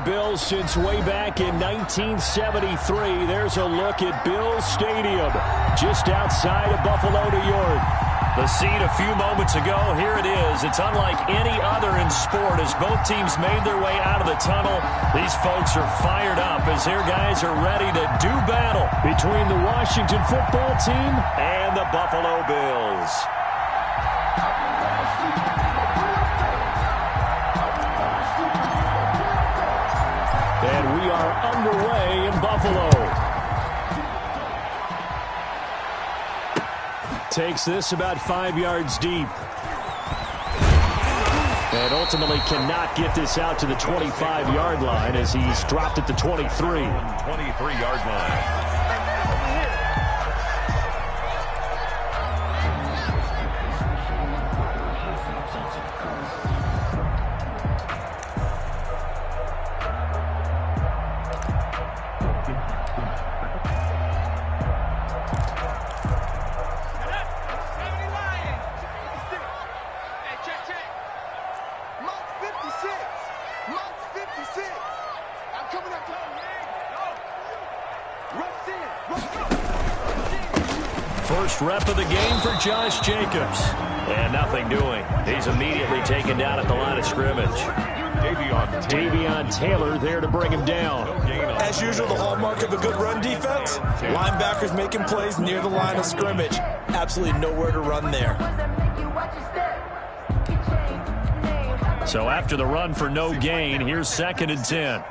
Bills since way back in 1973. There's a look at Bills Stadium just outside of Buffalo, New York. The scene a few moments ago, here it is. It's unlike any other in sport as both teams made their way out of the tunnel. These folks are fired up as their guys are ready to do battle between the Washington football team and the Buffalo Bills. And we are underway in Buffalo. Takes this about 5 yards deep. And ultimately cannot get this out to the 25-yard line as he's dropped at the 23. 23-yard line. First rep of the game for Josh Jacobs. And nothing doing. He's immediately taken down at the line of scrimmage. Davion Taylor there to bring him down. As usual, the hallmark of a good run defense, linebackers making plays near the line of scrimmage. Absolutely nowhere to run there. So after the run for no gain, here's 2nd and 10.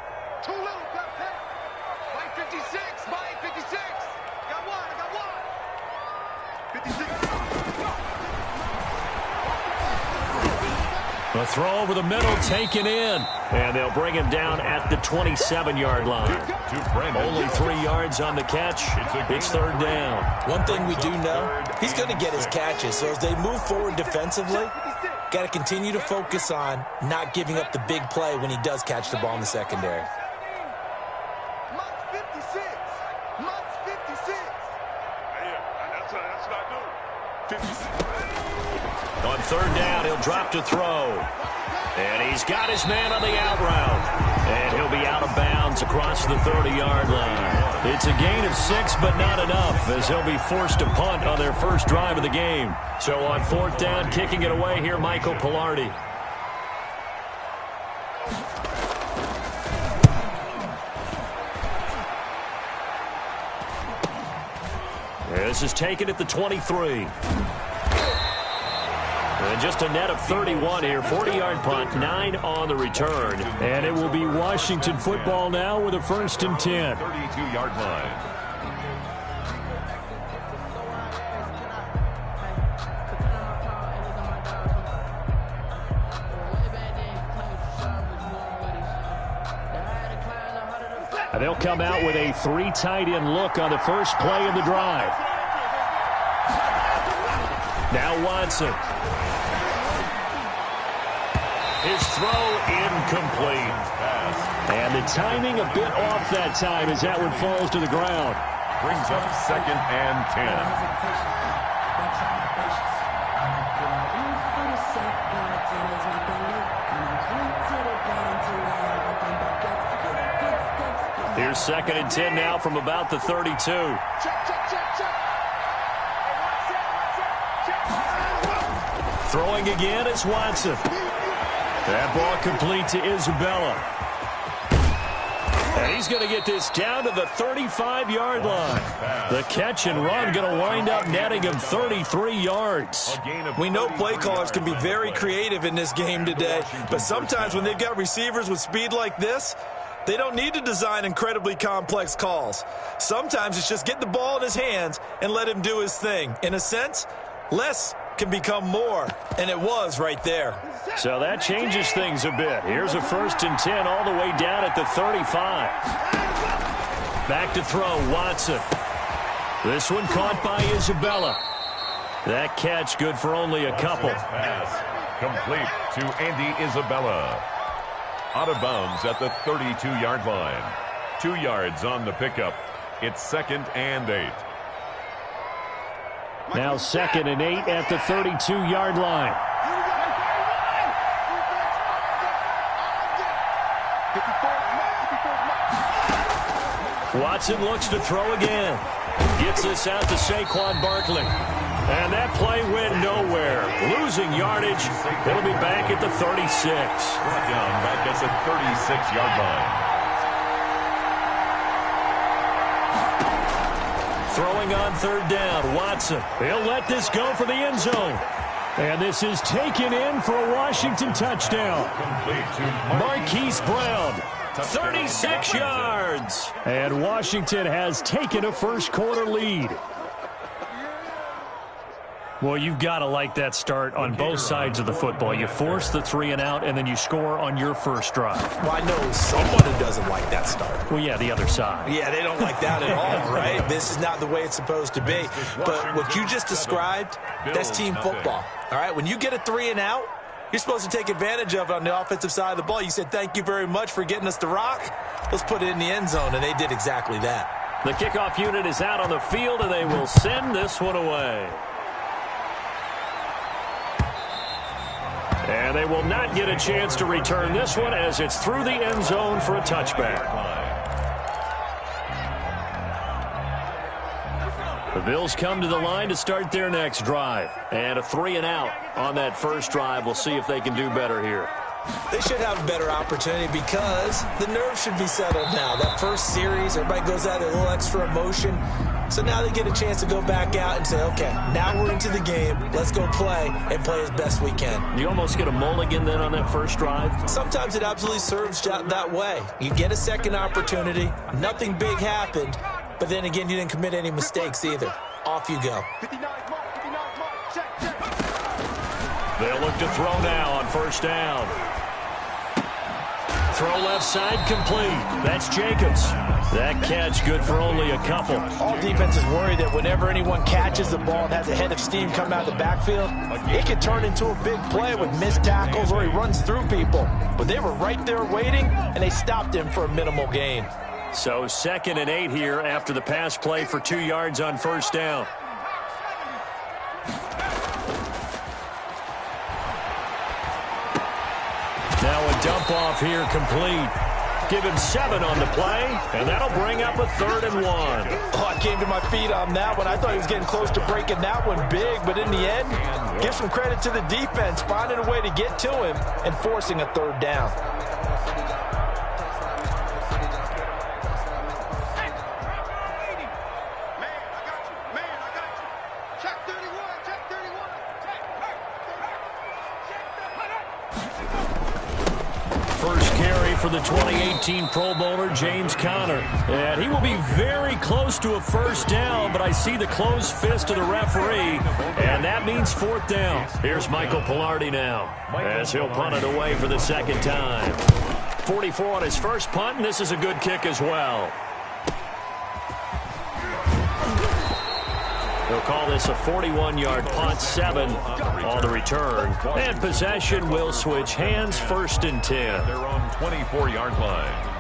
The throw over the middle taken in. And they'll bring him down at the 27-yard line. Only 3 yards on the catch. It's 3rd down. One thing we do know, he's going to get his catches. So as they move forward defensively, got to continue to focus on not giving up the big play when he does catch the ball in the secondary. On 3rd down, he'll drop to throw. And he's got his man on the out route. And he'll be out of bounds across the 30-yard line. It's a gain of 6, but not enough, as he'll be forced to punt on their first drive of the game. So on 4th down, kicking it away here, Michael Palardy. This is taken at the 23. And just a net of 31 here. 40-yard punt, 9 on the return. And it will be Washington football now with a 1st and 10. 32-yard line. And they'll come out with a 3 tight end look on the first play of the drive. Now Watson. His throw incomplete. And the timing a bit off that time as that one falls to the ground. Brings up 2nd and 10. Here's 2nd and 10 now from about the 32. Throwing again is Watson. That ball complete to Isabella. And he's going to get this down to the 35-yard line. The catch and run going to wind up netting him 33 yards. We know play callers can be very creative in this game today, but sometimes when they've got receivers with speed like this, they don't need to design incredibly complex calls. Sometimes it's just get the ball in his hands and let him do his thing. In a sense, less can become more, and it was right there. So that changes things a bit. Here's a 1st and 10 all the way down at the 35. Back to throw, Watson. This one caught by Isabella. That catch good for only a couple. Pass complete to Andy Isabella. Out of bounds at the 32-yard line. 2 yards on the pickup. It's 2nd and 8. Now 2nd and 8 at the 32-yard line. Watson looks to throw again. Gets this out to Saquon Barkley. And that play went nowhere. Losing yardage. It'll be back at the 36. Brought down back at the 36-yard line. Throwing on third down, Watson. He'll let this go for the end zone. And this is taken in for a Washington touchdown. Complete to Marquise Brown, 36 yards. And Washington has taken a first-quarter lead. Well, you've got to like that start on both sides of the football. You force the 3-and-out, and then you score on your first drive. Well, I know someone who doesn't like that start. Well, yeah, the other side. Yeah, they don't like that at all, right? This is not the way it's supposed to be. But what you just described, that's team football, all right? When you get a 3-and-out, you're supposed to take advantage of it on the offensive side of the ball. You said, thank you very much for getting us the rock. Let's put it in the end zone, and they did exactly that. The kickoff unit is out on the field, and they will send this one away. And they will not get a chance to return this one as it's through the end zone for a touchback. The Bills come to the line to start their next drive. And a 3-and-out on that first drive. We'll see if they can do better here. They should have a better opportunity because the nerves should be settled now. That first series, everybody goes out with a little extra emotion. So now they get a chance to go back out and say, okay, now we're into the game. Let's go play and play as best we can. You almost get a mulligan then on that first drive? Sometimes it absolutely serves that way. You get a second opportunity. Nothing big happened. But then again, you didn't commit any mistakes either. Off you go. They'll look to throw now on first down. Throw left side complete. That's Jacobs. That catch good for only a couple. All defenses worry that whenever anyone catches the ball and has a head of steam coming out of the backfield, it could turn into a big play with missed tackles or he runs through people. But they were right there waiting, and they stopped him for a minimal gain. So 2nd and 8 here after the pass play for 2 yards on first down. Now a dump off here complete. Give him 7 on the play, and that'll bring up a 3rd and 1. Oh, I came to my feet on that one. I thought he was getting close to breaking that one big, but in the end, give some credit to the defense, finding a way to get to him and forcing a 3rd down. For the 2018 Pro Bowler, James Conner. And he will be very close to a first down, but I see the closed fist of the referee, and that means 4th down. Here's Michael Palardy now, as he'll punt it away for the 2nd time. 44 on his first punt, and this is a good kick as well. They'll call this a 41-yard punt, 7 on the return. And possession will switch hands, 1st and 10. They're on 24-yard line.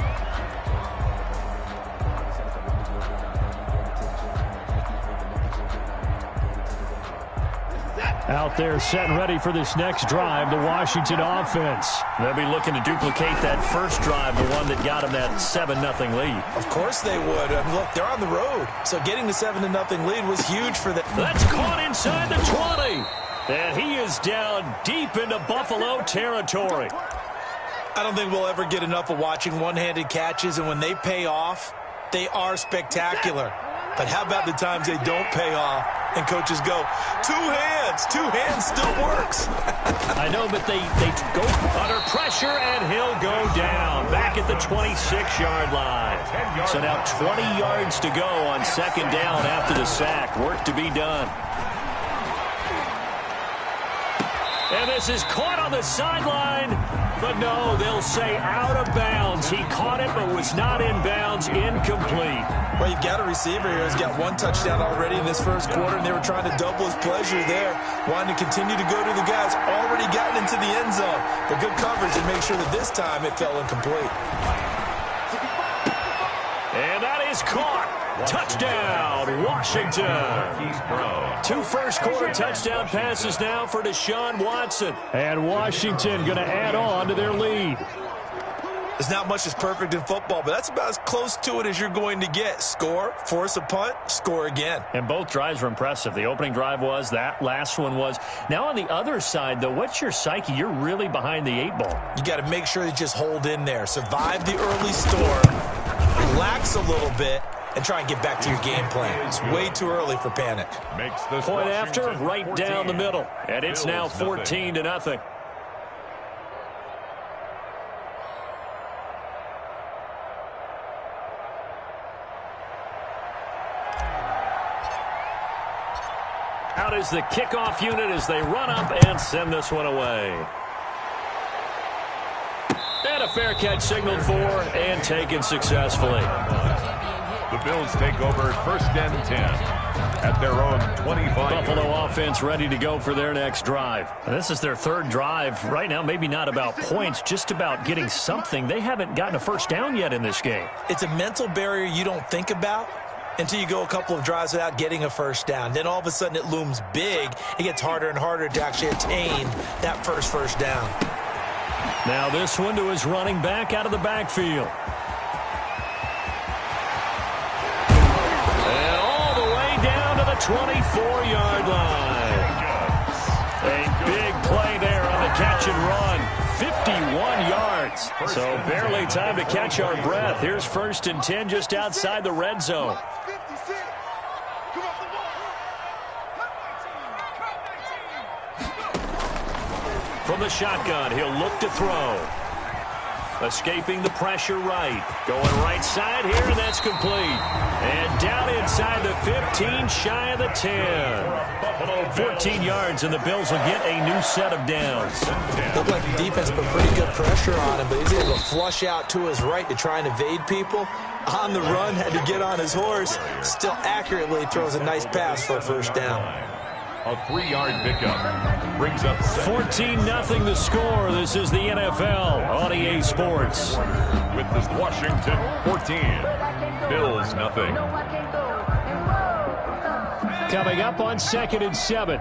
Out there set and ready for this next drive, the Washington offense. They'll be looking to duplicate that first drive, the one that got them that 7-0 lead. Of course they would. Look, they're on the road. So getting the 7-0 lead was huge for them. That's caught inside the 20. And he is down deep into Buffalo territory. I don't think we'll ever get enough of watching one-handed catches, and when they pay off, they are spectacular. But how about the times they don't pay off and coaches go, 2 hands. 2 hands still works. I know, but they go under pressure, and he'll go down back at the 26-yard line. So now 20 yards to go on 2nd down after the sack. Work to be done. And this is caught on the sideline. But no, they'll say out of bounds. He caught it but was not in bounds. Incomplete. Well, you've got a receiver here who's got 1 touchdown already in this first quarter, and they were trying to double his pleasure there, wanting to continue to go to the guys already gotten into the end zone. But good coverage to make sure that this time it fell incomplete. And that is caught. Touchdown, Washington. 2 first-quarter touchdown passes now for Deshaun Watson. And Washington going to add on to their lead. There's not much that's perfect in football, but that's about as close to it as you're going to get. Score, force a punt, score again. And both drives were impressive. The opening drive was, that last one was. Now on the other side, though, what's your psyche? You're really behind the 8 ball. You got to make sure you just hold in there. Survive the early storm, relax a little bit, and try and get back to your game plan. It's way too early for panic. Makes this Point after, Washington right 14. down the middle. And it's now Bills, 14-0. Out is the kickoff unit as they run up and send this one away. And a fair catch signaled for and taken successfully. The Bills take over first and 10 at their own 25. Buffalo offense ready to go for their next drive. And this is their third drive. Right now, maybe not about points, just about getting something. They haven't gotten a first down yet in this game. It's a mental barrier you don't think about until you go a couple of drives without getting a first down. Then all of a sudden it looms big. It gets harder and harder to actually attain that first down. Now this one to his running back out of the backfield. And all the way down to the 24-yard line. A big play there on the catch and run. 51 yards. So barely time to catch our breath. Here's first and 10 just outside the red zone. From the shotgun, he'll look to throw. Escaping the pressure right. Going right side here, and that's complete. And down inside the 15, shy of the 10. 14 yards, and the Bills will get a new set of downs. Looked like the defense put pretty good pressure on him, but he's able to flush out to his right to try and evade people. On the run, had to get on his horse. Still accurately throws a nice pass for a first down. A 3-yard pickup brings up 14-0 the score. This is the NFL on EA Sports. With this Washington 14, Bills nothing. Coming up on 2nd and 7.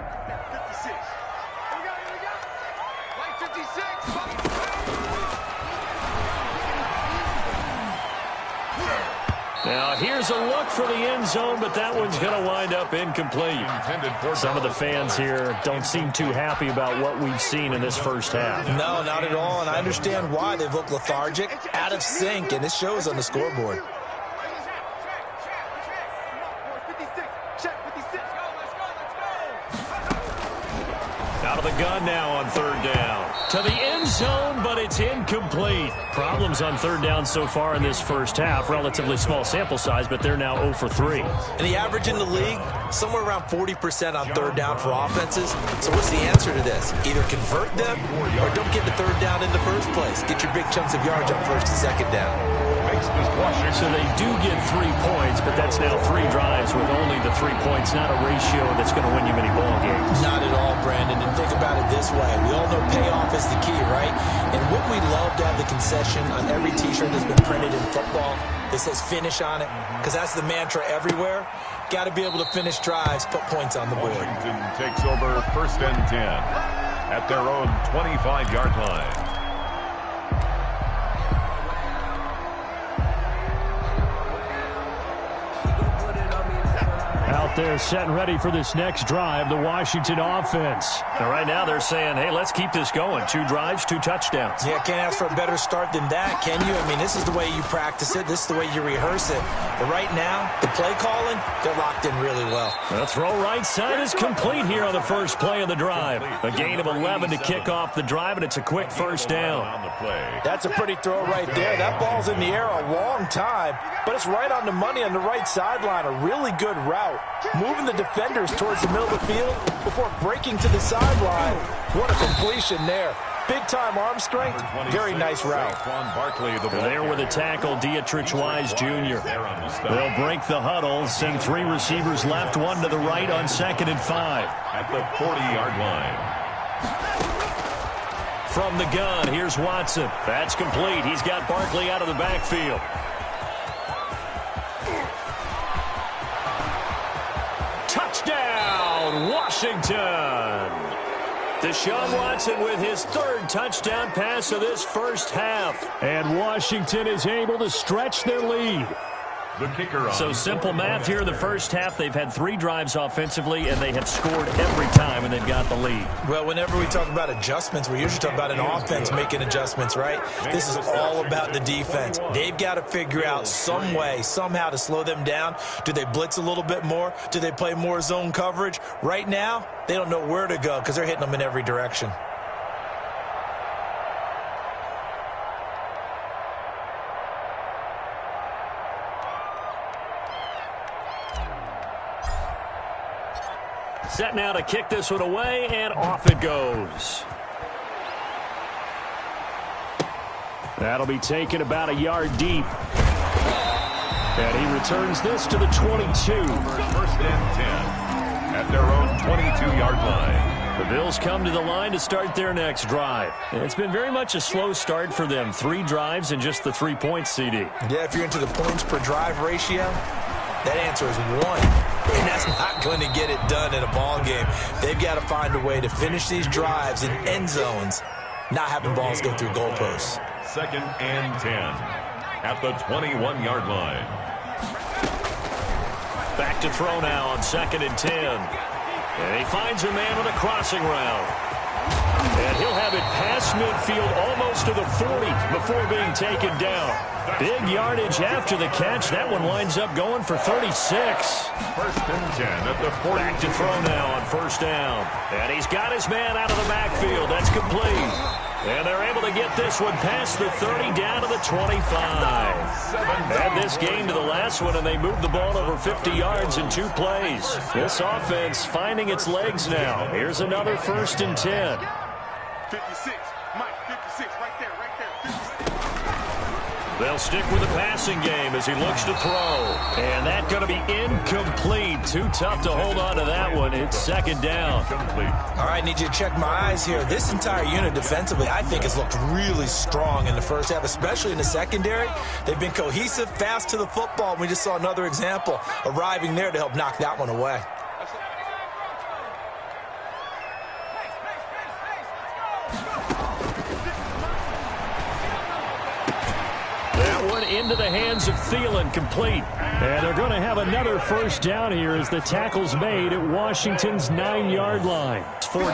Now here's a look for the end zone, but that one's going to wind up incomplete. Some of the fans here don't seem too happy about what we've seen in this first half. No, not at all, and I understand why. They've looked lethargic, out of sync, and it shows on the scoreboard. Out of the gun now on 3rd down. To the end zone, but it's incomplete. Problems on 3rd down so far in this first half. Relatively small sample size, but they're now 0 for 3. And the average in the league, somewhere around 40% on 3rd down for offenses. So what's the answer to this? Either convert them or don't get the 3rd down in the first place. Get your big chunks of yards on 1st and 2nd down. So they do get 3 points, but that's now 3 drives with only the 3 points, not a ratio that's going to win you many ball games. Not at all, Brandon. And think about it this way. We all know payoff is the key, right? And wouldn't we love to have the concession on every T-shirt that's been printed in football that says finish on it? Because that's the mantra everywhere. Got to be able to finish drives, put points on the board. Washington takes over first and 10 at their own 25-yard line. Out there set and ready for this next drive, the Washington offense. And right now they're saying, hey, let's keep this going. 2 drives, 2 touchdowns. Yeah, can't ask for a better start than that, can you? I mean, this is the way you practice it. This is the way you rehearse it. But right now, the play calling, they're locked in really well. The throw right side is complete here on the first play of the drive. A gain of 11 to kick off the drive, and it's a quick first down. That's a pretty throw right there. That ball's in the air a long time, but it's right on the money on the right sideline. A really good route. Moving the defenders towards the middle of the field before breaking to the sideline. What a completion there. Big-time arm strength. Very nice route. There with a tackle, Dietrich Wise Jr. They'll break the huddle, send 3 receivers left, 1 to the right on 2nd and 5. At the 40-yard line. From the gun, here's Watson. That's complete. He's got Barkley out of the backfield. Touchdown, Washington! Deshaun Watson with his third touchdown pass of this first half. And Washington is able to stretch their lead. The kicker on. So simple math here in the first half. They've had 3 drives offensively, and they have scored every time, and they've got the lead. Well, whenever we talk about adjustments, we usually talk about an offense making adjustments, right? This is all about the defense. They've got to figure out some way, somehow to slow them down. Do they blitz a little bit more? Do they play more zone coverage? Right now, they don't know where to go because they're hitting them in every direction. Set now to kick this one away, and off it goes. That'll be taken about a yard deep. And he returns this to the 22. First and 10 at their own 22-yard line. The Bills come to the line to start their next drive. It's been very much a slow start for them. 3 drives and just the 3 points, CD. Yeah, if you're into the points per drive ratio, that answer is 1. And that's not going to get it done in a ball game. They've got to find a way to finish these drives in end zones, not having balls go through goalposts. Second and 10 at the 21-yard line. Back to throw now on 2nd and 10. And he finds a man with a crossing route. And he'll have it past midfield almost to the 40 before being taken down. Big yardage after the catch. That one winds up going for 36. First and 10 at the 40. Back to throw now on 1st down. And he's got his man out of the backfield. That's complete. And they're able to get this one past the 30 down to the 25. Add this game to the last one, and they moved the ball over 50 yards in 2 plays. This offense finding its legs now. Here's another 1st and 10. 56, Mike, 56, right there, 56. They'll stick with the passing game as he looks to throw. And that's going to be incomplete. Too tough to hold on to that one. It's 2nd down. All right, need you to check my eyes here. This entire unit defensively, I think, has looked really strong in the first half, especially in the secondary. They've been cohesive, fast to the football. We just saw another example arriving there to help knock that one away. Into the hands of Thielen, complete. And they're going to have another 1st down here as the tackle's made at Washington's 9-yard line. It's 14. On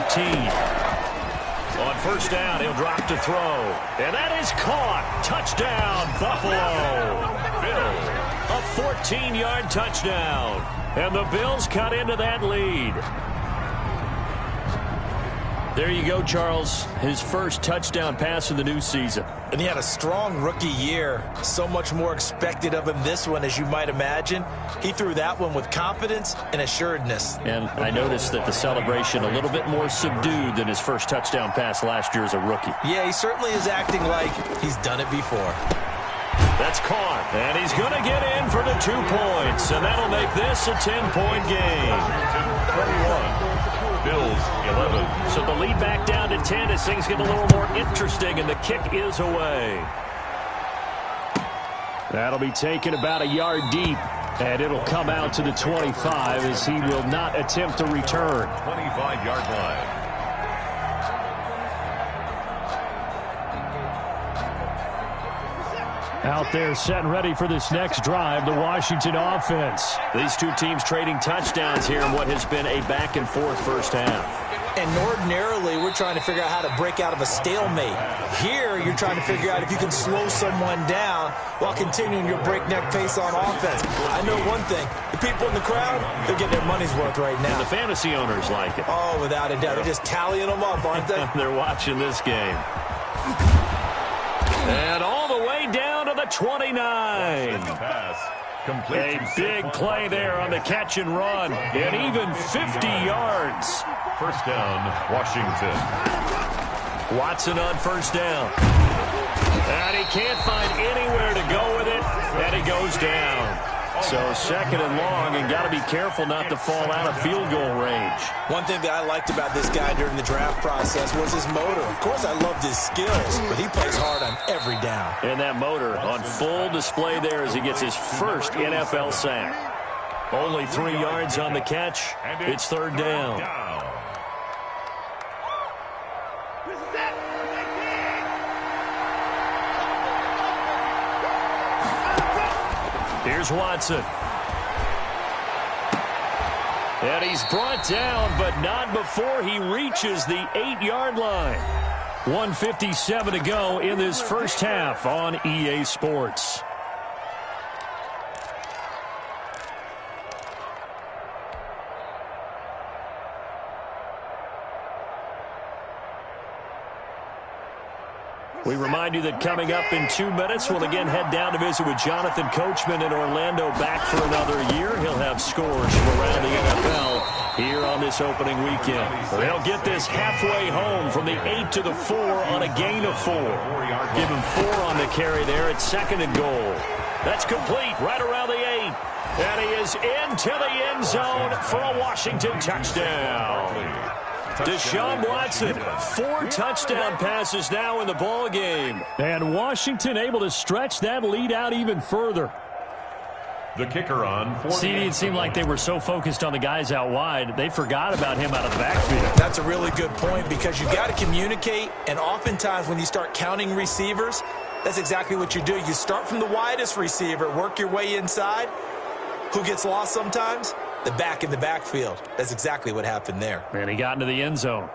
1st down, he'll drop to throw. And that is caught. Touchdown, Buffalo. Bill, a 14-yard touchdown. And the Bills cut into that lead. There you go, Charles. His first touchdown pass of the new season. And he had a strong rookie year. So much more expected of him this one, as you might imagine. He threw that one with confidence and assuredness. And I noticed that the celebration a little bit more subdued than his first touchdown pass last year as a rookie. Yeah, he certainly is acting like he's done it before. That's caught. And he's going to get in for the 2 points. And that'll make this a 10-point game. 31. Bills 11. So the lead back down to 10 as things get a little more interesting, and the kick is away. That'll be taken about a yard deep, and it'll come out to the 25 as he will not attempt to return. 25-yard line. Out there set and ready for this next drive, the Washington offense. These 2 teams trading touchdowns here in what has been a back-and-forth first half. And ordinarily, we're trying to figure out how to break out of a stalemate. Here, you're trying to figure out if you can slow someone down while continuing your breakneck pace on offense. I know one thing. The people in the crowd, they're getting their money's worth right now. And the fantasy owners like it. Oh, without a doubt. They're just tallying them up, aren't they? They're watching this game. And all the way down to the 29. A big play there on the catch and run. And even 50 yards. First down, Washington. Watson on 1st down. And he can't find anywhere to go with it. And he goes down. So 2nd and long, and got to be careful not to fall out of field goal range. One thing that I liked about this guy during the draft process was his motor. Of course, I loved his skills, but he plays hard on every down. And that motor on full display there as he gets his first NFL sack. Only 3 yards on the catch. It's 3rd down. Here's Watson. And he's brought down, but not before he reaches the 8-yard line. 1:57 to go in this first half on EA Sports. We remind you that coming up in 2 minutes, we'll again head down to visit with Jonathan Coachman in Orlando, back for another year. He'll have scores from around the NFL here on this opening weekend. They'll get this halfway home from the 8 to the 4 on a gain of 4. Give him 4 on the carry there at 2nd and goal. That's complete right around the 8. And he is into the end zone for a Washington touchdown. Deshaun Watson, 4 touchdown passes now in the ball game. And Washington able to stretch that lead out even further. The kicker on. CD, it seemed like they were so focused on the guys out wide, they forgot about him out of the backfield. That's a really good point, because you've got to communicate, and oftentimes when you start counting receivers, that's exactly what you do. You start from the widest receiver, work your way inside. Who gets lost sometimes? The back in the backfield. That's exactly what happened there. And he got into the end zone.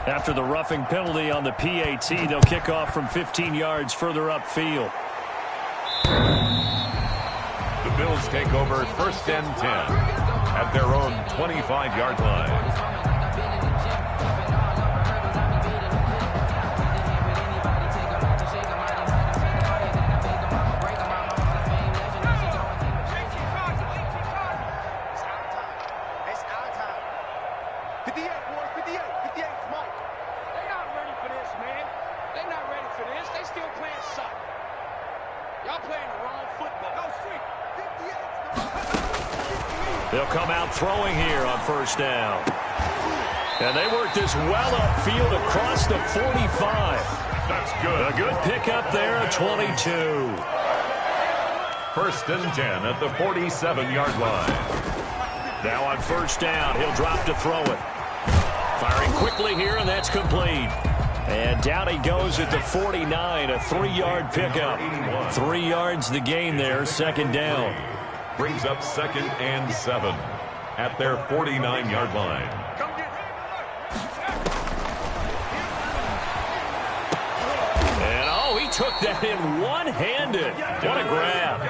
After the roughing penalty on the PAT, they'll kick off from 15 yards further upfield. The Bills take over 1st and 10 at their own 25-yard line. They'll come out throwing here on 1st down. And they work this well upfield across the 45. That's good. A good pickup there at 22. 1st and 10 at the 47-yard line. Now on 1st down, he'll drop to throw it. Firing quickly here, and that's complete. And down he goes at the 49, a 3-yard pickup. 3 yards the gain there, 2nd down. Brings up 2nd and 7 at their 49-yard line. And oh, he took that in one-handed. What a grab.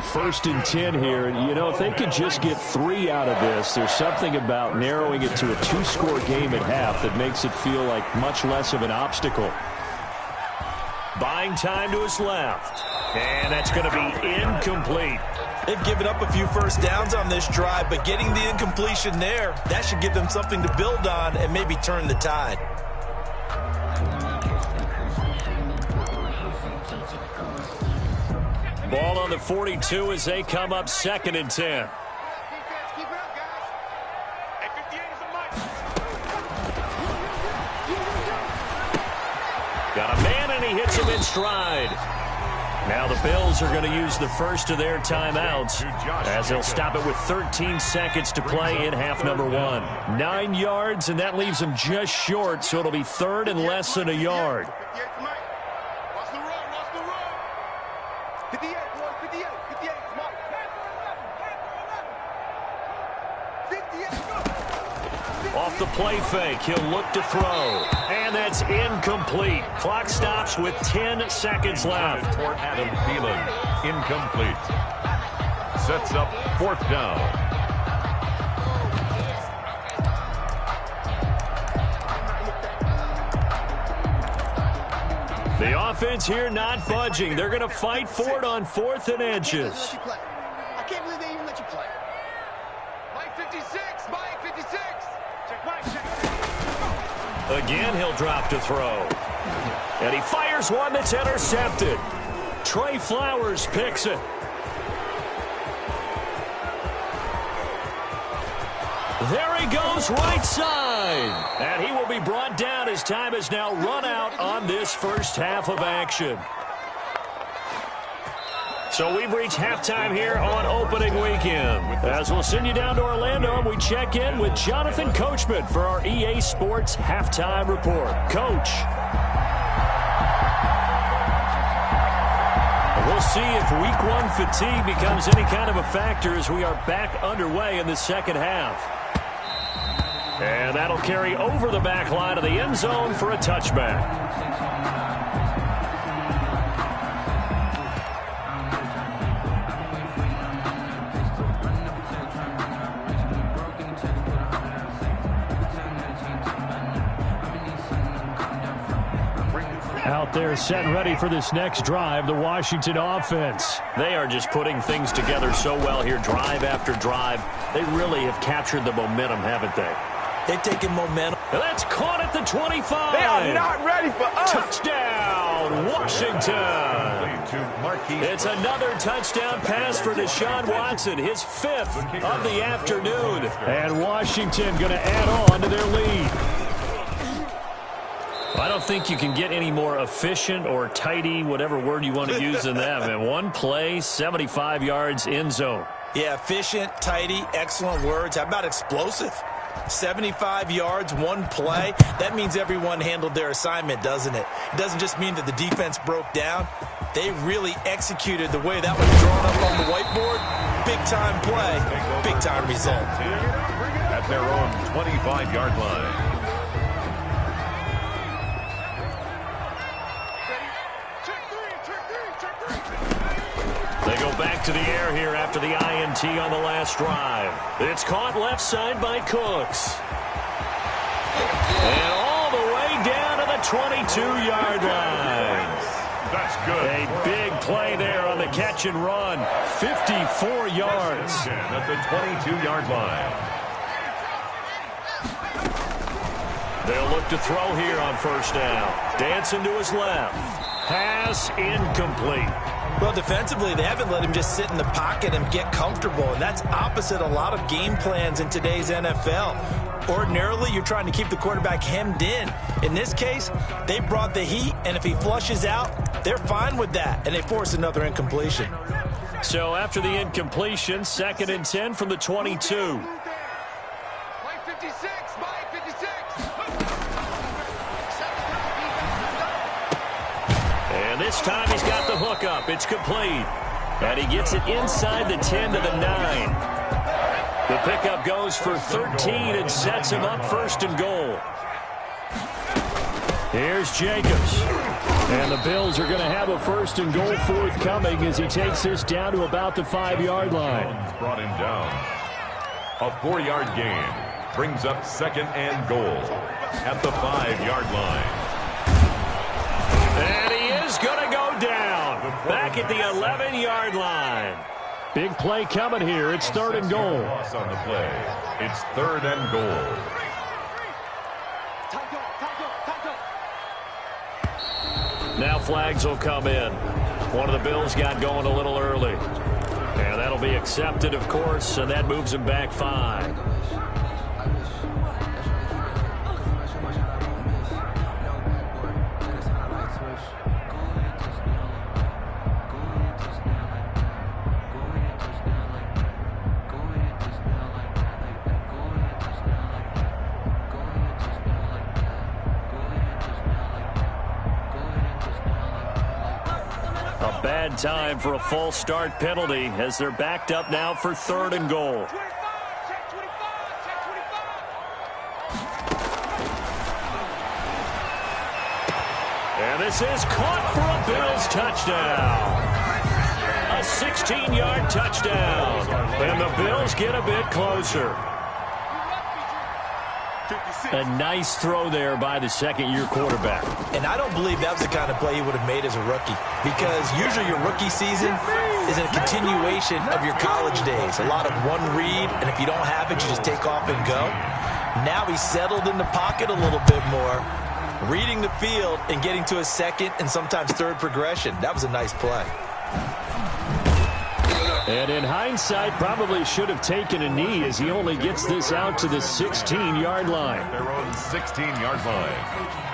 1st and 10 here. And, you know, if they could just get 3 out of this, there's something about narrowing it to a 2-score game at half that makes it feel like much less of an obstacle. Buying time to his left. And that's going to be incomplete. They've given up a few 1st downs on this drive, but getting the incompletion there, that should give them something to build on and maybe turn the tide. Ball on the 42 as they come up 2nd and 10. Got a man, and he hits him in stride. Now the Bills are going to use the first of their timeouts as they'll stop it with 13 seconds to play in half number 1. 9 yards, and that leaves them just short, so it'll be 3rd and less than a yard. Off the play fake, he'll look to throw. And that's incomplete. Clock stops with 10 seconds left. For Adam Thielen, incomplete. Sets up 4th down. The offense here not budging. They're going to fight for it on 4th and inches. I can't believe they even let you play. Mike 56, Mike 56. Check Mike, check. Again, he'll drop to throw. And he fires one that's intercepted. Trey Flowers picks it. There he goes, right side. And he will be brought down as time has now run out on this first half of action. So we've reached halftime here on opening weekend. As we'll send you down to Orlando, we check in with Jonathan Coachman for our EA Sports Halftime Report. Coach. We'll see if week one fatigue becomes any kind of a factor as we are back underway in the second half. And that'll carry over the back line of the end zone for a touchback. Out there set and ready for this next drive, the Washington offense. They are just putting things together so well here, drive after drive. They really have captured the momentum, haven't they? They're taking momentum. And that's caught at the 25. They are not ready for us. Touchdown, Washington. It's another touchdown pass for Deshaun Watson, his 5th of the afternoon. And Washington going to add on to their lead. I don't think you can get any more efficient or tidy, whatever word you want to use than that. Man, one play, 75 yards in zone. Yeah, efficient, tidy, excellent words. How about explosive? 75 yards, one play. That means everyone handled their assignment, doesn't it? It doesn't just mean that the defense broke down. They really executed the way that was drawn up on the whiteboard. Big-time play, big-time result. At their own 25-yard line. They go back to the air here after the INT on the last drive. It's caught left side by Cooks. And all the way down to the 22-yard line. That's good. A big play there on the catch and run. 54 yards. At the 22-yard line. They'll look to throw here on first down. Dancing to his left. Pass incomplete. Well, defensively, they haven't let him just sit in the pocket and get comfortable, and that's opposite a lot of game plans in today's NFL. Ordinarily, you're trying to keep the quarterback hemmed in. In this case, they brought the heat, and if he flushes out, they're fine with that, and they force another incompletion. So after the incompletion, 2nd and 10 from the 22. Mike 56, Mike 56. And this time he's got the hook up. It's complete. And he gets it inside the 10 to the 9. The pickup goes for 13 and sets him up 1st and goal. Here's Jacobs. And the Bills are going to have a 1st and goal forthcoming as he takes this down to about the 5-yard line. Brought him down. A 4-yard gain brings up 2nd and goal at the 5-yard line. And he is going to go down back at the 11-yard line. Big play coming here. It's 3rd and goal. Loss on the play. It's 3rd and goal. Now flags will come in. One of the Bills got going a little early. And that'll be accepted, of course, and that moves him back 5. Bad time for a false start penalty as they're backed up now for 3rd and goal. And this is caught for a Bills touchdown. A 16-yard touchdown. And the Bills get a bit closer. A nice throw there by the 2nd-year quarterback. And I don't believe that was the kind of play he would have made as a rookie, because usually your rookie season is a continuation of your college days. A lot of one read, and if you don't have it, you just take off and go. Now he's settled in the pocket a little bit more, reading the field and getting to his 2nd and sometimes 3rd progression. That was a nice play. And in hindsight, probably should have taken a knee as he only gets this out to the 16-yard line. Their own 16-yard line.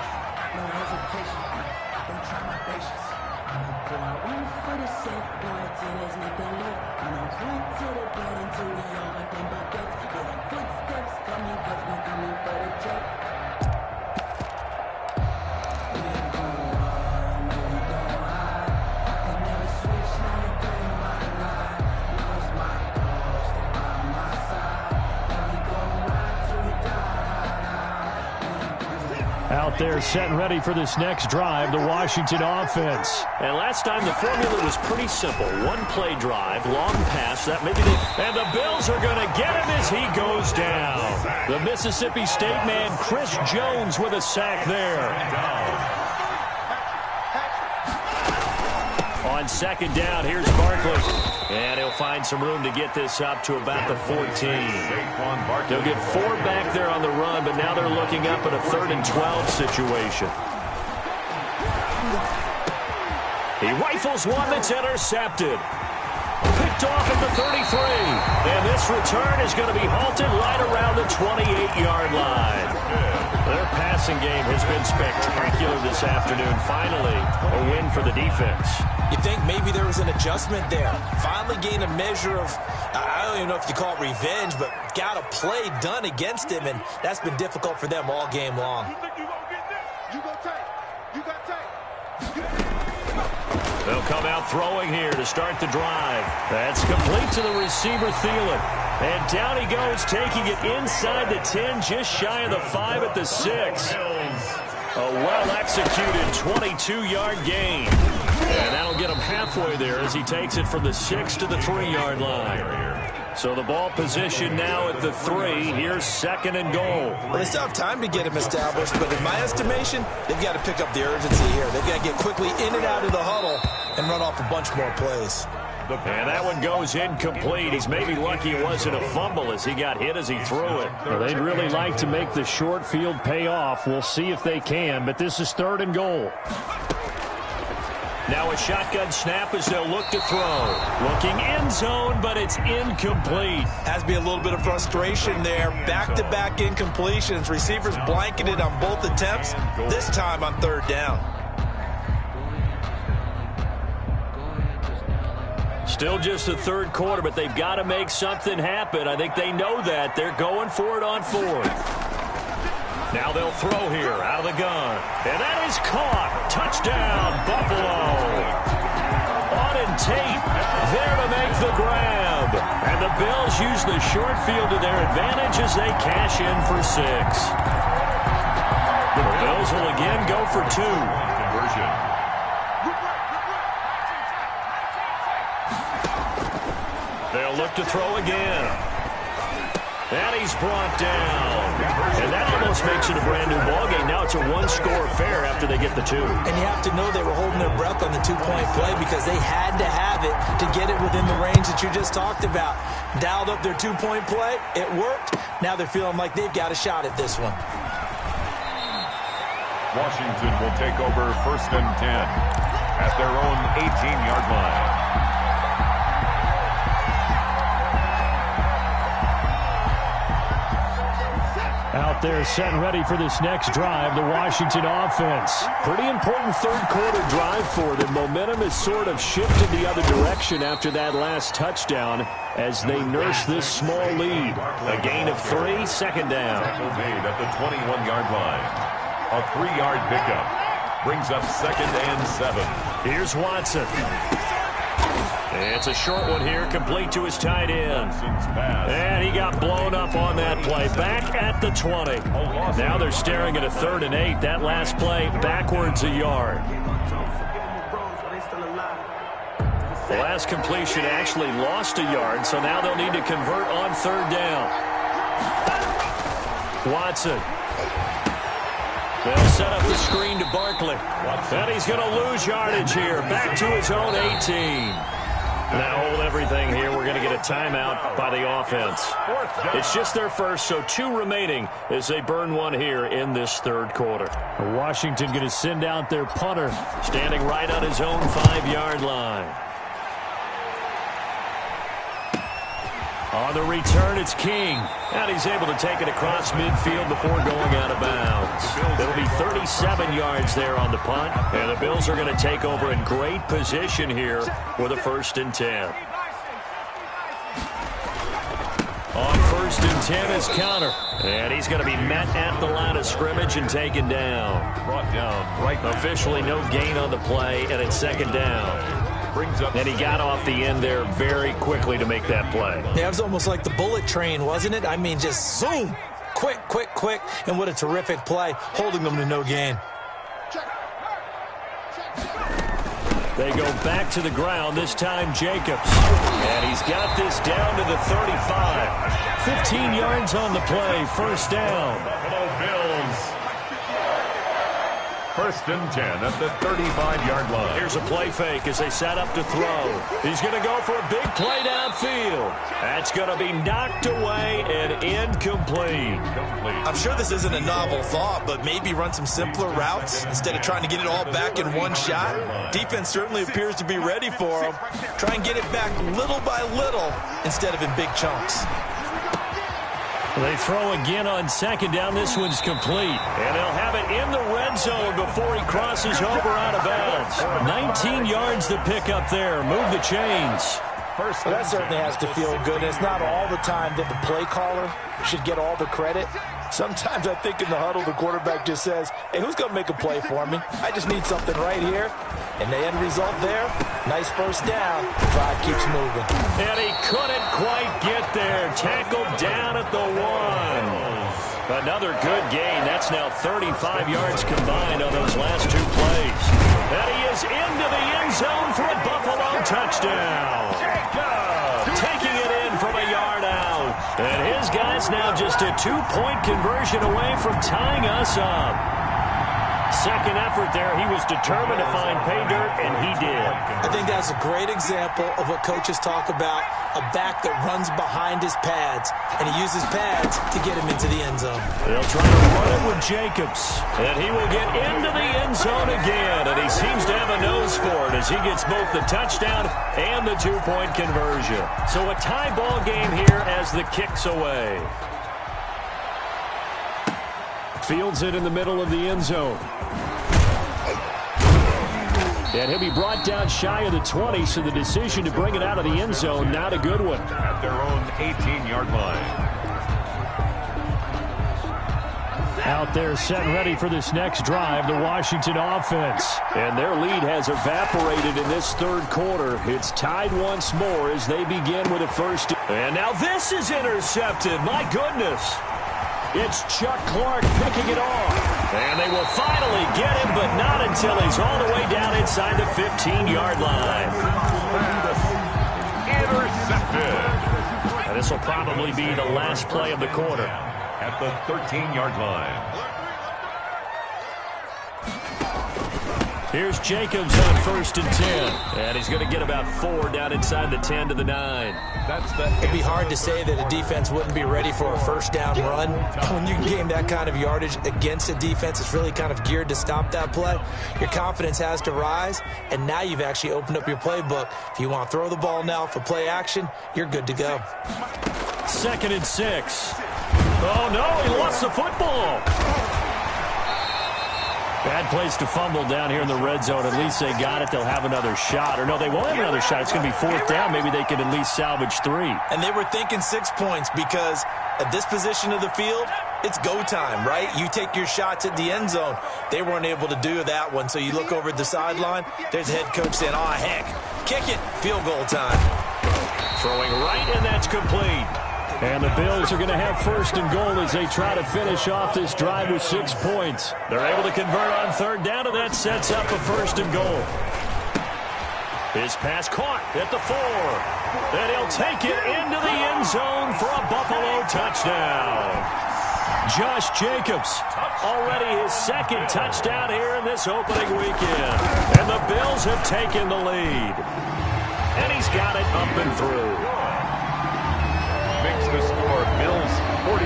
Out there set and ready for this next drive, the Washington offense. And last time the formula was pretty simple. One play drive, long pass, that maybe they... And the Bills are going to get him as he goes down. The Mississippi State man, Chris Jones, with a sack there. On second down, here's Barkley. And he'll find some room to get this up to about the 14. They'll get 4 back there on the run, but now they're looking up at a 3rd and 12 situation. He rifles one that's intercepted. Picked off at the 33. And this return is going to be halted right around the 28-yard line. Their passing game has been spectacular this afternoon. Finally, a win for the defense. You think maybe there was an adjustment there. Finally gained a measure of, I don't even know if you call it revenge, but got a play done against him, and that's been difficult for them all game long. They'll come out throwing here to start the drive. That's complete to the receiver, Thielen. And down he goes, taking it inside the 10, just shy of the 5 at the 6. A well-executed 22-yard gain. And that'll get him halfway there as he takes it from the 6 to the 3-yard line. So the ball position now at the 3. Here's 2nd and goal. Well, they still have time to get him established, but in my estimation, they've got to pick up the urgency here. They've got to get quickly in and out of the huddle and run off a bunch more plays. And that one goes incomplete. He's maybe lucky it wasn't a fumble as he got hit as he threw it. Well, they'd really like to make the short field pay off. We'll see if they can, but this is 3rd and goal. Now a shotgun snap as they'll look to throw. Looking end zone, but it's incomplete. Has to be a little bit of frustration there. Back-to-back incompletions. Receivers blanketed on both attempts, this time on 3rd down. Still just the 3rd quarter, but they've got to make something happen. I think they know that. They're going for it on 4th. Now they'll throw here out of the gun. And that is caught. Touchdown, Buffalo. Auden Tate there to make the grab. And the Bills use the short field to their advantage as they cash in for 6. The Bills will again go for 2. Conversion. They'll look to throw again. And he's brought down. And that almost makes it a brand-new ballgame. Now it's a 1-score affair after they get the 2. And you have to know they were holding their breath on the 2-point play because they had to have it to get it within the range that you just talked about. Dialed up their 2-point play. It worked. Now they're feeling like they've got a shot at this one. Washington will take over 1st and 10 at their own 18-yard line. Out there set and ready for this next drive, the Washington offense. Pretty important 3rd quarter drive for them. Momentum has sort of shifted the other direction after that last touchdown as they nurse this small lead. A gain of 3, 2nd down. Made at the 21-yard line. A 3-yard pickup brings up 2nd and 7. Here's Watson. It's a short one here, complete to his tight end. And he got blown up on that play. Back at the 20. Now they're staring at a 3rd and 8. That last play, backwards a yard. The last completion actually lost a yard, so now they'll need to convert on 3rd down. Watson. They'll set up the screen to Barkley. And he's going to lose yardage here. Back to his own 18. Now hold everything here. We're going to get a timeout by the offense. It's just their first, so 2 remaining as they burn one here in this 3rd quarter. Washington going to send out their punter, standing right on his own 5-yard line. On the return, it's King. And he's able to take it across midfield before going out of bounds. It'll be 37 yards there on the punt. And the Bills are going to take over in great position here with a 1st and 10. On 1st and 10 is Conner. And he's going to be met at the line of scrimmage and taken down. Brought down right. Officially no gain on the play, and it's 2nd down. Brings up. And he got off the end there very quickly to make that play. Yeah, it was almost like the bullet train, wasn't it? I mean, just zoom. Quick, quick, quick. And what a terrific play, holding them to no gain. They go back to the ground, this time Jacobs. And he's got this down to the 35. 15 yards on the play, 1st down. Buffalo Bills. 1st and 10 at the 35-yard line. Here's a play fake as they set up to throw. He's going to go for a big play downfield. That's going to be knocked away and incomplete. I'm sure this isn't a novel thought, but maybe run some simpler routes instead of trying to get it all back in one shot. Defense certainly appears to be ready for them. Try and get it back little by little instead of in big chunks. They throw again on 2nd down. This one's complete. And they'll have it in the red zone before he crosses over out of bounds. 19 yards to pick up there. Move the chains. Well, that certainly has to feel good. And it's not all the time that the play caller should get all the credit. Sometimes I think in the huddle, the quarterback just says, hey, who's going to make a play for me? I just need something right here. And the end result there, nice 1st down. The drive keeps moving. And he couldn't quite get there. Tackled down at the 1. Another good gain. That's now 35 yards combined on those last 2 plays. And he is into the end zone for a Buffalo touchdown. Taking it in from a yard out. And his guy's now just a 2-point conversion away from tying us up. Second effort there, he was determined to find pay dirt, and he did. I think that's a great example of what coaches talk about, a back that runs behind his pads, and he uses pads to get him into the end zone. They'll try to run it with Jacobs, and he will get into the end zone again, and he seems to have a nose for it as he gets both the touchdown and the 2-point conversion. So a tie ball game here as the kick's away. Fields it in the middle of the end zone. And he'll be brought down shy of the 20, so the decision to bring it out of the end zone, not a good one. At their own 18-yard line. Out there set and ready for this next drive, the Washington offense. And their lead has evaporated in this 3rd quarter. It's tied once more as they begin with a 1st. And now this is intercepted. My goodness. It's Chuck Clark picking it off. And they will finally get him, but not until he's all the way down inside the 15-yard line. Intercepted. And this will probably be the last play of the quarter. At the 13-yard line. Here's Jacobs on 1st and 10. And he's going to get about 4 down inside the 10 to the 9. It'd be hard to say that a defense wouldn't be ready for a 1st down run. When you can gain that kind of yardage against a defense that's really kind of geared to stop that play, your confidence has to rise, and now you've actually opened up your playbook. If you want to throw the ball now for play action, you're good to go. 2nd and 6. Oh, no, he lost the football. Bad place to fumble down here in the red zone. At least they got it. They'll have another shot. Or no, they won't have another shot. It's going to be 4th down. Maybe they could at least salvage 3. And they were thinking 6 points because at this position of the field, it's go time, right? You take your shots at the end zone. They weren't able to do that one. So you look over at the sideline. There's the head coach saying, oh, heck, kick it. Field goal time. Throwing right, and that's complete. And the Bills are going to have 1st and goal as they try to finish off this drive with 6 points. They're able to convert on 3rd down, and that sets up a 1st and goal. His pass caught at the 4. And he'll take it into the end zone for a Buffalo touchdown. Josh Jacobs, already his 2nd touchdown here in this opening weekend. And the Bills have taken the lead. And he's got it up and through. Makes the score Bills 42,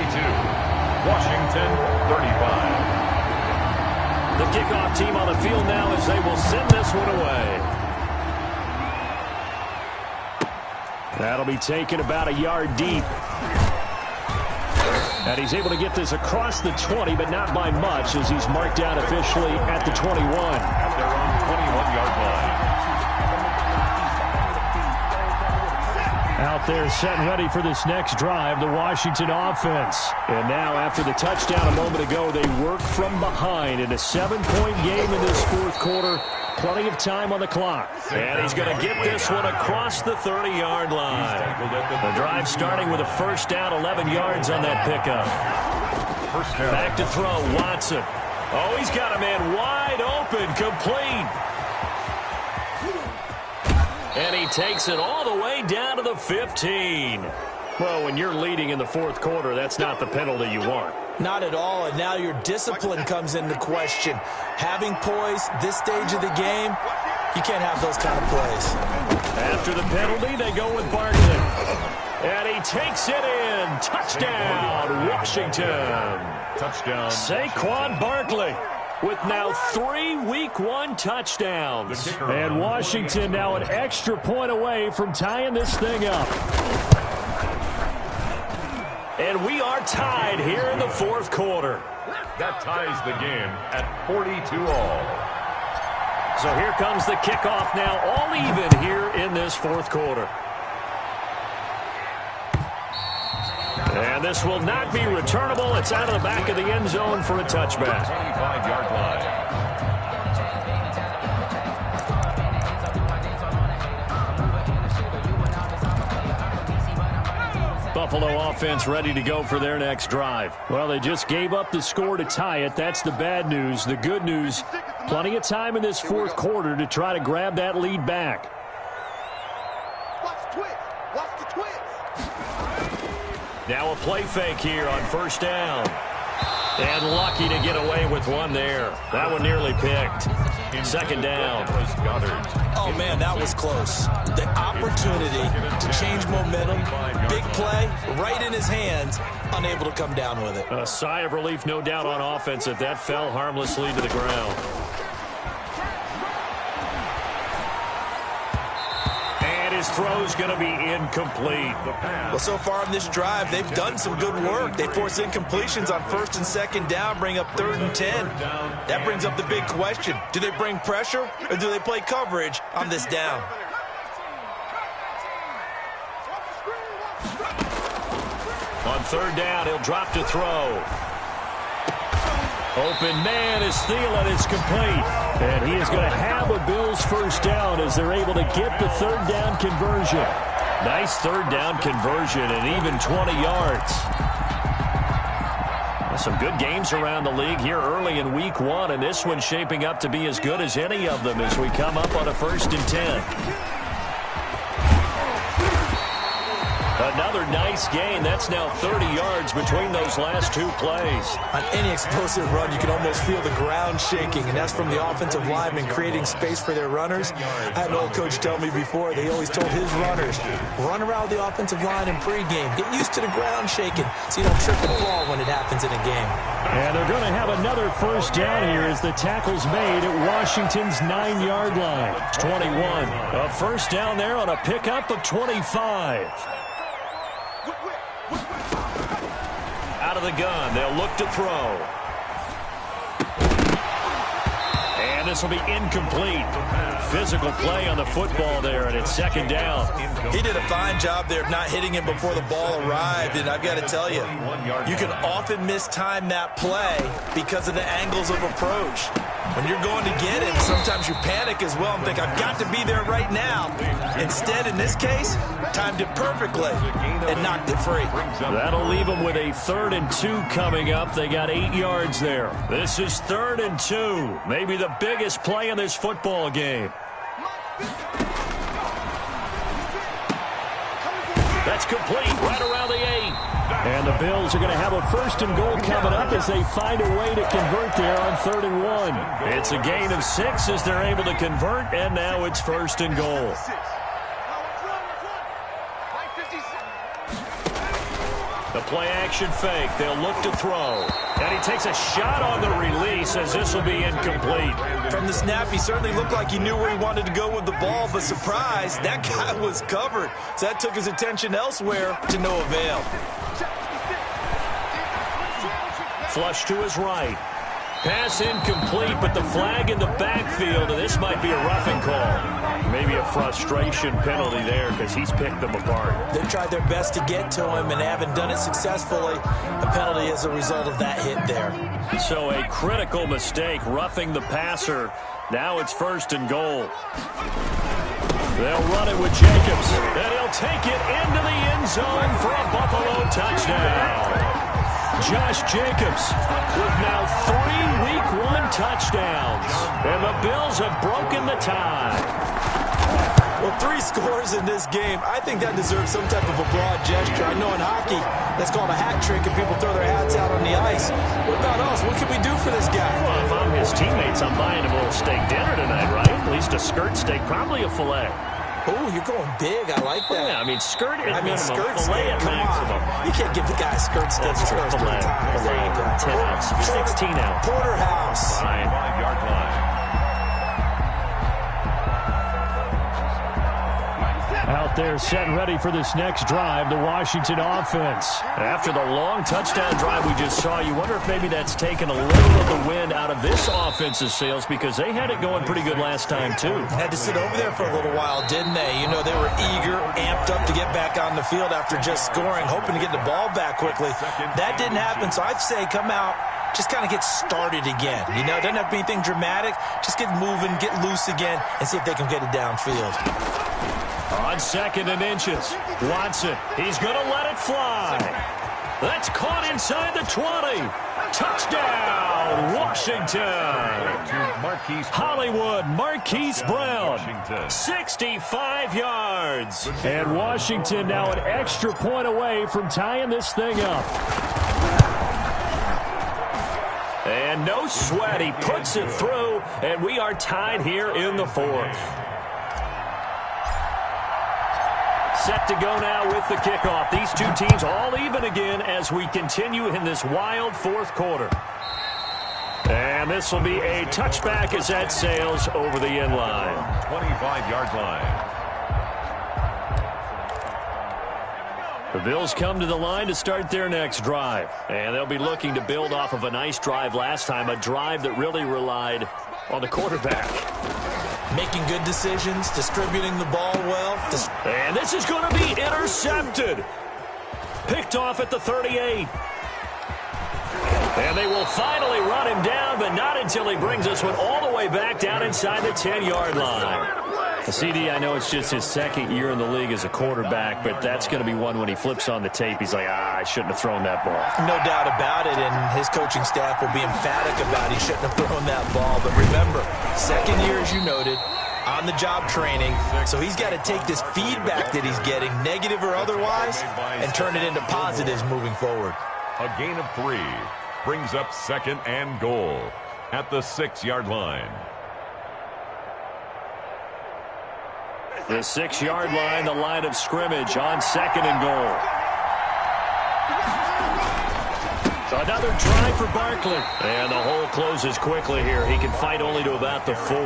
Washington 35. The kickoff team on the field now as they will send this one away. That'll be taken about a yard deep. And he's able to get this across the 20, but not by much as he's marked down officially at the 21. At their own 21-yard line. out there setting ready for this next drive, the Washington offense. And now after the touchdown a moment ago, they work from behind in a 7-point game in this fourth quarter. Plenty of time on the clock. And he's going to get this one across the 30-yard line. The drive starting with a first down, 11 yards on that pickup. Back to throw, Watson. Oh, he's got a man wide open, complete. And he takes it all the way down to the 15. Well, when you're leading in the fourth quarter, that's not the penalty you want. Not at all, and now your discipline comes into question. Having poise this stage of the game, you can't have those kind of plays. After the penalty, they go with Barkley. And he takes it in. Touchdown, Washington. Touchdown. Saquon Barkley with now 3 Week 1 touchdowns. And Washington now an extra point away from tying this thing up. And we are tied here in the fourth quarter. That ties the game at 42-all. So here comes the kickoff now, all even here in this fourth quarter. And this will not be returnable. It's out of the back of the end zone for a touchback. 25-yard line. Buffalo offense ready to go for their next drive. Well, they just gave up the score to tie it. That's the bad news. The good news, plenty of time in this fourth quarter to try to grab that lead back. Watch the twist. Watch the twist. Now a play fake here on first down. And lucky to get away with one there. That one nearly picked. Second down. Oh, man, that was close. The opportunity to change momentum, big play, right in his hands, unable to come down with it. A sigh of relief, no doubt, on offense if that fell harmlessly to the ground. And his throw's going to be incomplete. Well, so far in this drive, they've done some good work. They force incompletions on first and second down, bring up 3rd and 10. That brings up the big question. Do they bring pressure or do they play coverage on this down? On third down, he'll drop to throw. Open man is Thielen. It's complete. And he is going to have a Bills first down as they're able to get the third down conversion. Nice third down conversion and even 20 yards. Well, some good games around the league here early in Week 1, and this one's shaping up to be as good as any of them as we come up on a 1st and 10. Another nice gain. That's now 30 yards between those last two plays. On any explosive run, you can almost feel the ground shaking, and that's from the offensive linemen creating space for their runners. I had an old coach tell me before, they always told his runners, run around the offensive line in pregame. Get used to the ground shaking so you don't trip and fall when it happens in a game. And they're going to have another first down here as the tackle's made at Washington's 9-yard line. It's 21. A first down there on a pickup of 25. Out of the gun, they'll look to throw. And this will be incomplete. Physical play on the football there, and it's second down. He did a fine job there of not hitting him before the ball arrived, and I've got to tell you, you can often mistime that play because of the angles of approach. When you're going to get it, sometimes you panic as well and think, I've got to be there right now. Instead, in this case, timed it perfectly and knocked it free. That'll leave them with a 3rd and 2 coming up. They got 8 yards there. This is 3rd and 2. Maybe the biggest play in this football game. That's complete right around the 8. And the Bills are going to have a 1st and goal coming up as they find a way to convert there on 3rd and 1. It's a gain of 6 as they're able to convert, and now it's 1st and goal. The play action fake. They'll look to throw. And he takes a shot on the release as this will be incomplete. From the snap, he certainly looked like he knew where he wanted to go with the ball, but surprise, that guy was covered. So that took his attention elsewhere to no avail. Flush to his right. Pass incomplete, but the flag in the backfield, and this might be a roughing call. Maybe a frustration penalty there because he's picked them apart. They've tried their best to get to him and haven't done it successfully. A penalty as a result of that hit there. So a critical mistake, roughing the passer. Now it's 1st and goal. They'll run it with Jacobs, and he'll take it into the end zone for a Buffalo touchdown. Josh Jacobs with now 3 Week 1 touchdowns. And the Bills have broken the tie. Well, 3 scores in this game. I think that deserves some type of a broad gesture. I know in hockey, that's called a hat trick, and people throw their hats out on the ice. What about us? What can we do for this guy? Well, if I'm his teammates, I'm buying him a little steak dinner tonight, right? At least a skirt steak, probably a filet. Oh, you're going big. I like that. Yeah, I mean, skirt at minimum, skirt filet steak. at Come maximum. on. You can't give the guy a skirt steak. That's true. Filet, 10 ounce, 16 ounce. Porterhouse. Fine. 5-yard line. Out there set and ready for this next drive, the Washington offense. After the long touchdown drive we just saw, you wonder if maybe that's taken a little of the wind out of this offense's sails because they had it going pretty good last time, too. Had to sit over there for a little while, didn't they? You know, they were eager, amped up to get back on the field after just scoring, hoping to get the ball back quickly. That didn't happen, so I'd say come out, just kind of get started again. You know, it doesn't have to be anything dramatic. Just get moving, get loose again, and see if they can get it downfield. On 2nd and inches, Watson, he's going to let it fly. That's caught inside the 20. Touchdown, Washington. Hollywood, Marquise Brown, 65 yards. And Washington now an extra point away from tying this thing up. And no sweat, he puts it through, and we are tied here in the 4th. Set to go now with the kickoff. These two teams all even again as we continue in this wild 4th quarter. And this will be a touchback as that sails over the end line. 25-yard line. The Bills come to the line to start their next drive. And they'll be looking to build off of a nice drive last time, a drive that really relied on the quarterback. Making good decisions, distributing the ball well. And this is going to be intercepted. Picked off at the 38. And they will finally run him down, but not until he brings this one all the way back down inside the 10-yard line. CD, I know it's just his 2nd year in the league as a quarterback, but that's going to be one when he flips on the tape. He's like, I shouldn't have thrown that ball. No doubt about it, and his coaching staff will be emphatic about he shouldn't have thrown that ball. But remember, 2nd year, as you noted, on-the-job training, so he's got to take this feedback that he's getting, negative or otherwise, and turn it into positives moving forward. A gain of 3 brings up 2nd and goal at the 6-yard line. The 6-yard line, the line of scrimmage on 2nd and goal. So another drive for Barkley. And the hole closes quickly here. He can fight only to about the 4.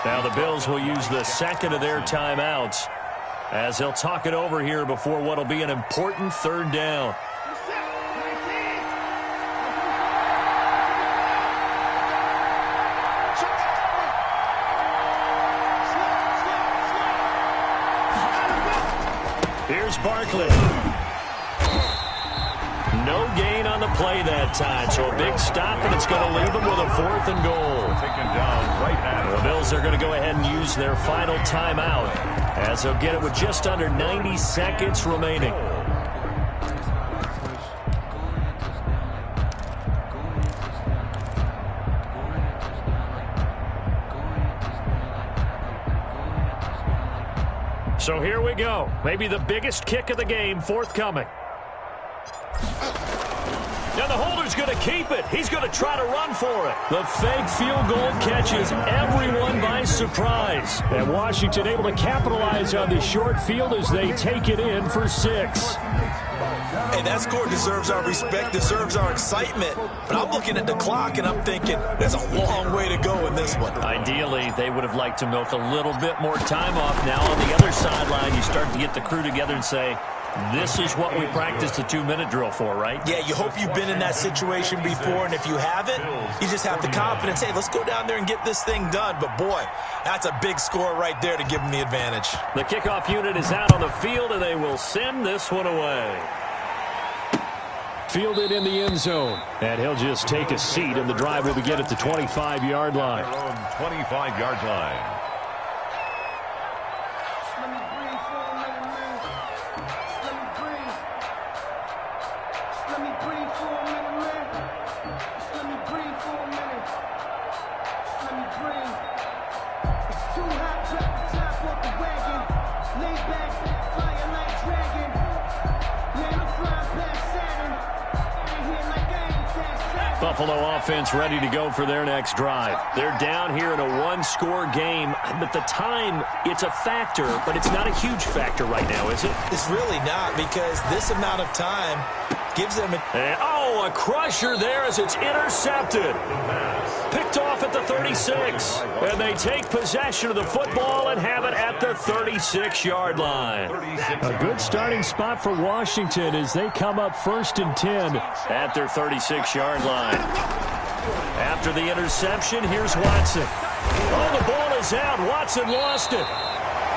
Now the Bills will use the 2nd of their timeouts as they'll talk it over here before what will be an important 3rd down. Here's Barkley. No gain on the play that time, so a big stop, and it's going to leave them with a 4th and goal. Taken down right at The Bills are going to go ahead and use their final timeout as they'll get it with just under 90 seconds remaining. So here we go. Maybe the biggest kick of the game forthcoming. Now the holder's going to keep it. He's going to try to run for it. The fake field goal catches everyone by surprise. And Washington able to capitalize on the short field as they take it in for 6. Hey, that score deserves our respect, deserves our excitement. But I'm looking at the clock, and I'm thinking there's a long way to go in this one. Ideally, they would have liked to milk a little bit more time off. Now on the other sideline, you start to get the crew together and say, This is what we practiced a 2-minute drill for, right? Yeah, you hope you've been in that situation before, and if you haven't, you just have the confidence, hey, let's go down there and get this thing done. But, boy, that's a big score right there to give them the advantage. The kickoff unit is out on the field, and they will send this one away. Fielded in the end zone. And he'll just take a seat, and the drive will begin at the 25-yard line. Their own 25-yard line. Buffalo offense ready to go for their next drive. They're down here in a one-score game, but the time, it's a factor, but it's not a huge factor right now, is it? It's really not, because this amount of time gives them a crusher there as it's intercepted. Picked off at the 36. And they take possession of the football and have it at the 36-yard line. A good starting spot for Washington as they come up 1st and 10. At their 36-yard line. After the interception, here's Watson. Oh, the ball is out. Watson lost it.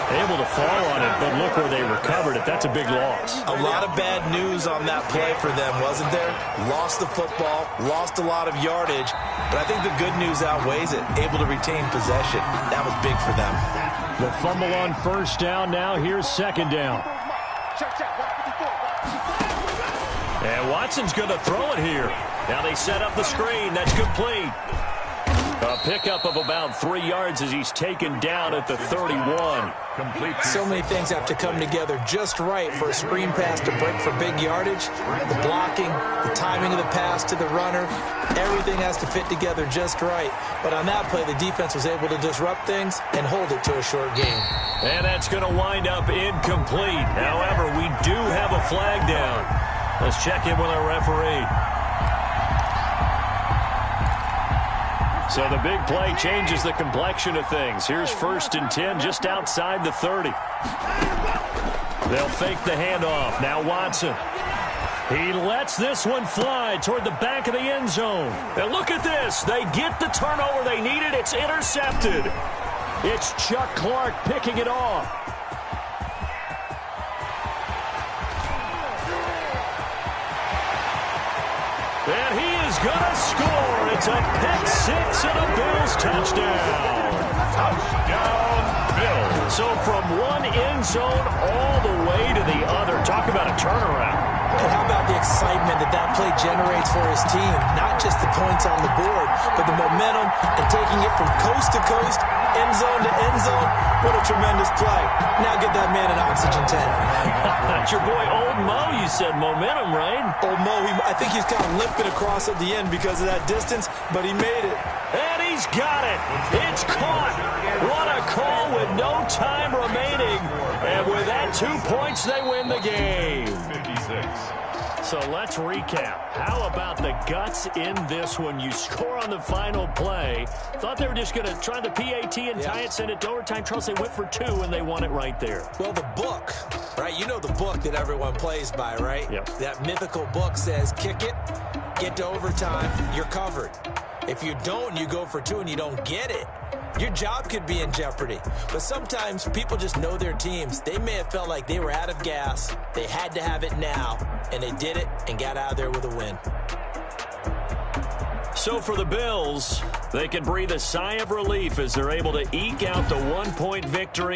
Able to fall on it, but look where they recovered it. That's a big loss. A lot of bad news on that play for them, wasn't there? Lost the football, lost a lot of yardage, but I think the good news outweighs it. Able to retain possession. That was big for them. The fumble on 1st down. Now here's 2nd down. And Watson's going to throw it here. Now they set up the screen. That's complete. A pickup of about 3 yards as he's taken down at the 31. Complete. So many things have to come together just right for a screen pass to break for big yardage. The blocking, the timing of the pass to the runner, everything has to fit together just right. But on that play, the defense was able to disrupt things and hold it to a short game. And that's going to wind up incomplete. However, we do have a flag down. Let's check in with our referee. So the big play changes the complexion of things. Here's 1st and 10 just outside the 30. They'll fake the handoff. Now Watson. He lets this one fly toward the back of the end zone. And look at this. They get the turnover they needed. It's intercepted. It's Chuck Clark picking it off. And he is going to score. It's a pick six and a Bills touchdown. Touchdown, Bills. So from one end zone all the way to the other. Talk about a turnaround. And how about the excitement that play generates for his team? Not just the points on the board, but the momentum and taking it from coast to coast, end zone to end zone. What a tremendous play. Now get that man an oxygen tank. That's your boy Old Mo, you said. Momentum, right? Old Mo, I think he's kind of limping across at the end because of that distance, but he made it. And he's got it. It's caught. What a call with no time remaining. And with that 2 points, they win the game. 56. So let's recap. How about the guts in this one? You score on the final play. Thought they were just going to try the PAT and tie it, send it to overtime. Charles, they went for 2, and they won it right there. Well, the book, right? You know the book that everyone plays by, right? Yep. That mythical book says, kick it, get to overtime, you're covered. If you don't and you go for 2 and you don't get it, your job could be in jeopardy. But sometimes people just know their teams. They may have felt like they were out of gas. They had to have it now, and they did it and got out of there with a win. So for the Bills, they can breathe a sigh of relief as they're able to eke out the 1-point victory.